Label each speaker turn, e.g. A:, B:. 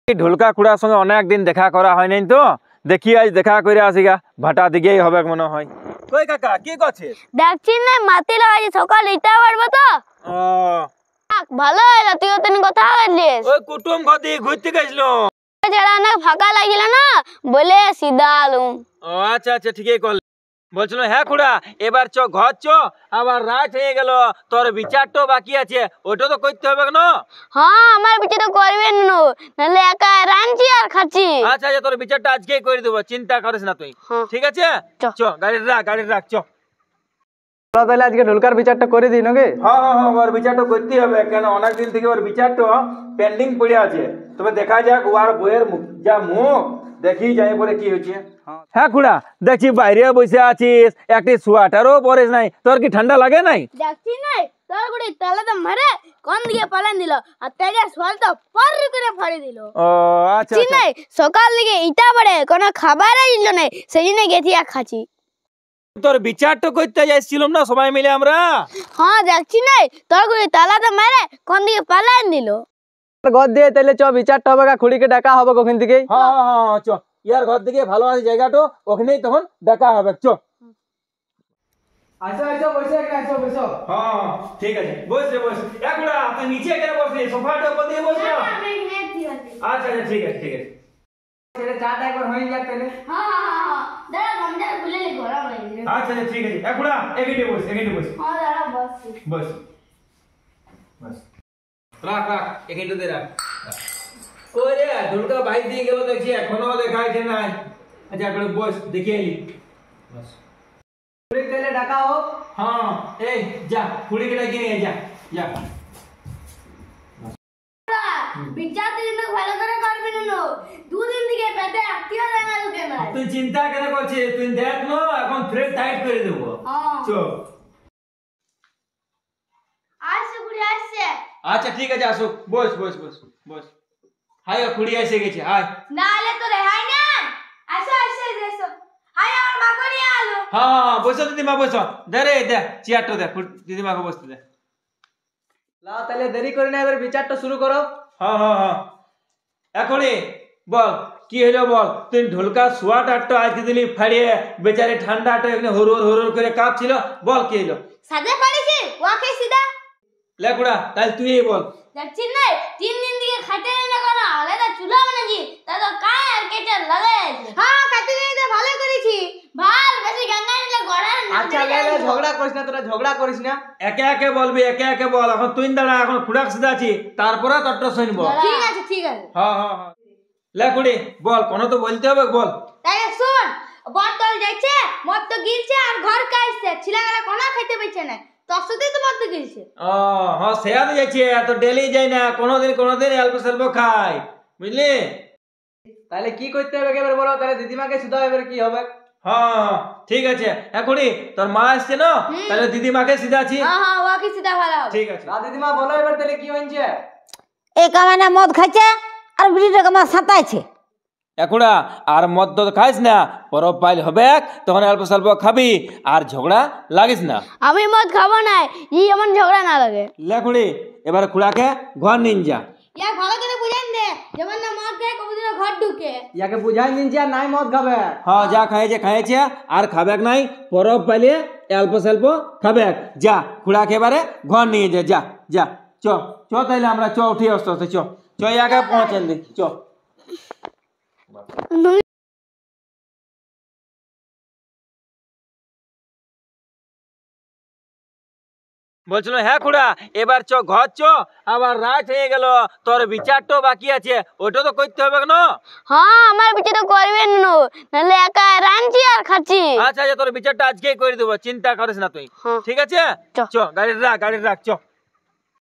A: ঢোলকা খুড়ার সঙ্গে অনেক দিন দেখা করা হয় নাই, তো দেখি আজ দেখা করে আসি গা, ভাটা দিকেই হবে মনে হয়। কই কাকা কি করছিস?
B: দেখছিস না মাটি লাগাইছি, সকাল ইটা পারবো তো।
A: ও
B: ভালো হলো, তুইও তেন কথা বললিস।
A: ওই কুটুম গদি ঘুরতে গেছিল।
B: যারা অনেক ফাঁকা লাগিল না বলে সিধা আলুম।
A: ও আচ্ছা আচ্ছা ঠিকই করলি। বলছিল হ্যাঁ খুড়া এবার চ ঘর চ, আবার রাত হয়ে গেল, তোর বিচারটা বাকি আছে, ওটা তো করতে হবে না।
B: হ্যাঁ আমার বিচারটা করবেন না, নাহলে একা রাঁধছি আর খাচ্ছি।
A: আচ্ছা আচ্ছা তোর বিচারটা আজকেই করে দেবো, চিন্তা করিস না তুই। ঠিক আছে চ গাড়ি রাখ চ।
C: তাহলে আজকে ঢোলকার বিচারটা করে দিই নাকি?
A: হ্যাঁ হ্যাঁ হ্যাঁ ওর বিচারটা করতেই হবে, কেন অনেক দিন থেকে ওর বিচারটা পেন্ডিং পড়ে আছে। তবে দেখা যাক ওর বইয়ের যা মুখ দেখি যাই পরে কি হচ্ছে। হ্যাঁ খুড়া দেখছি বাইরে বসে আছিস, একটি সোয়াটারও পরিস নাই, তোর কি ঠান্ডা লাগে নাই?
B: দেখছিস না তোর গুড়ি তালাটা মারে কোন দিকে পালান দিল, আর তেজা সোয়ালটা পর করে ফাড়ি দিল।
A: ও আচ্ছা
B: ঠিক নাই, সকাল দিকে ইটা পড়ে কোনো খাবারই দিল না, সেই জন্য গেছি আর খাচ্ছি।
A: তোর বিচারটা করতে যাচ্ছিলাম না সবাই মিলে আমরা।
B: হ্যাঁ দেখছি না তোর গুড়ি তালাটা মারে কোন দিকে পালান দিল।
C: ঘর দিয়ে তাহলে চ বিচারটা হবে, খুড়িকে ডাকা হবে ওখান থেকে।
A: হ্যাঁ হ্যাঁ চ, ইয়ার ঘর থেকে ভালো আছে জায়গাটা, ওখানেই তখন দেখা হবে চ।
C: আসো আসো বসে আসো বসো।
A: হ্যাঁ ঠিক আছে বস রে বস। একুড়া তুই নিচে কেন বসলি, সোফাটার উপর দিয়ে বস না। আচ্ছা আচ্ছা ঠিক আছে ঠিক আছে।
C: ছেলে চাটা একবার হয়ে যাক তাহলে।
B: হ্যাঁ দাঁড়া গামছা খুলে নি ঘোরা লাগে।
A: আচ্ছা আচ্ছা ঠিক আছে একুড়া এখানে বস বস।
B: হ্যাঁ দাঁড়া বসছি।
A: বস বস রাখ এখানটাতে রাখ। ওরে ঢোলকা বাইর দিয়ে গেল দেখছি, এখনো দেখাইছে নাই। আচ্ছা একবার বস দেখে এলি বস।
C: খুড়ি তাহলে ডাকা হোক।
A: হ্যাঁ এই যা খুড়িকে ডাকিয়ে নিয়ে যা যা।
B: বিচারটা কিন্তু ভালো করে করবি না, দুদিন থেকে পেটে আটকিও যায় না লোকে না।
A: তুই চিন্তা কেন করছিস, তুই দেখ না এখন থ্রেড টাইট করে দেবো। চল
B: আসছে বুড়ি আসছে।
A: আচ্ছা ঠিক আছে আসো, বস বস বস বস। হাই খুড়ি এসে গেছে, হাই।
B: না আলে তো রেহাই না। আসো আসো এসো। হাই আমার মা করে আলো।
A: হ্যাঁ বসো দিদিমা বসো, দে রে দে চেয়ারটা দে, দিদিমাকে বসতে দে।
C: লাও তাহলে দেরি করে না, এবার বিচারটা শুরু করো।
A: হ্যাঁ হ্যাঁ হ্যাঁ এখনই বল কি হলো বল। তুই ঢোলকা সোয়াটারটা আজকে দিলি ফাড়িয়ে, বেচারি ঠান্ডাটা এখানে হুড় করে কাঁপছিল, বল কি হলো?
B: সাদে পারিছি ওকে সিধা
A: লেকুড়া তাহলে তুই বল।
B: দেখছিস না 3 দিন থেকে খাইতে না কোন আলাদা চুলা বানাজি, তা তো কায় আর কেটে লাগাই আছে। হ্যাঁ খাইতে দিতে ভালো করেছি, ভাল বেশি গঙ্গা নিলে গড়ার না।
C: আচ্ছা লে ঝগড়া করিস না, তোরা ঝগড়া করিস না,
A: একে একে বলবি, একে একে বল। এখন তুই দাঁড়া, এখন খুড়াক সিধা আছি, তারপরে তোরটা শুনবো।
B: ঠিক আছে ঠিক আছে।
A: হ্যাঁ হ্যাঁ হ্যাঁ লেকুড়ি বল, কোনো তো বলতে হবে বল।
B: তাইলে শুন, বটল যাইছে মদ তো গিলছে আর ঘর কাইছে, ছিলাগালা কোনা খাইতে পাইছে না, তোর সাথেই তো মদ গিলছে।
A: ও হ্যাঁ সেয়া তো যাচ্ছে, তো ডেলি যাই না, কোনোদিন অল্প স্বল্প খাই, বুঝলি?
C: তাহলে কি করতে হবে এবার বলো, তাহলে দিদিমাকে শুধু এবার কি হবে?
A: হ্যাঁ ঠিক আছে এখনই তোর মা আসছে না, তাহলে দিদিমাকে সিধা আছি।
B: হ্যাঁ হ্যাঁ ওকে সিধা ভালো হবে।
A: ঠিক আছে
C: দিদিমা বলো এবার তাহলে কি হয়েছে?
D: এই কামানে মদ খাইছে আর বিড়িটা কামা সাঁতাইছে।
A: একুড়া আর মদ তো খাইস না, পরব পাইল হবে তখন অল্প স্বল্প খাবি, আর ঝগড়া লাগিস না।
B: আমি মদ খাবো না, ই এমন ঝগড়া না লাগে।
A: লেকুড়ি এবার খুড়াকে ঘর নিন যা।
B: ইয়া ভালো করে বুঝান দে, যেমন না মদ খায় কোনদিন ঘর ঢুকে।
C: ইয়াকে বুঝাই নিনছে আর নাই মদ খাবে।
A: হ্যাঁ যা খাইছে আর খাবেক নাই, পরব পাইলে অল্প স্বল্প খাবেক। যা খুড়াকে এবারে ঘর নিয়ে যা যা যা। চ চ তাইলে আমরা চ উঠি আস্তে আস্তে চ চ আগে পৌঁছাল দি চ। বলছিল হ্যাঁ খুড়া এবার চ ঘর চ, আবার রাত হয়ে গেল, তোর বিচারটা বাকি আছে, ওটা তো করতে হবে না।
B: হ্যাঁ আমার বিচারটা করবেন না, নাহলে একা রাঁধছি আর খাচ্ছি।
A: আচ্ছা আচ্ছা তোর বিচারটা আজকেই করে দেবো, চিন্তা করিস না তুই। ঠিক আছে চ গাড়ি রাখ চ।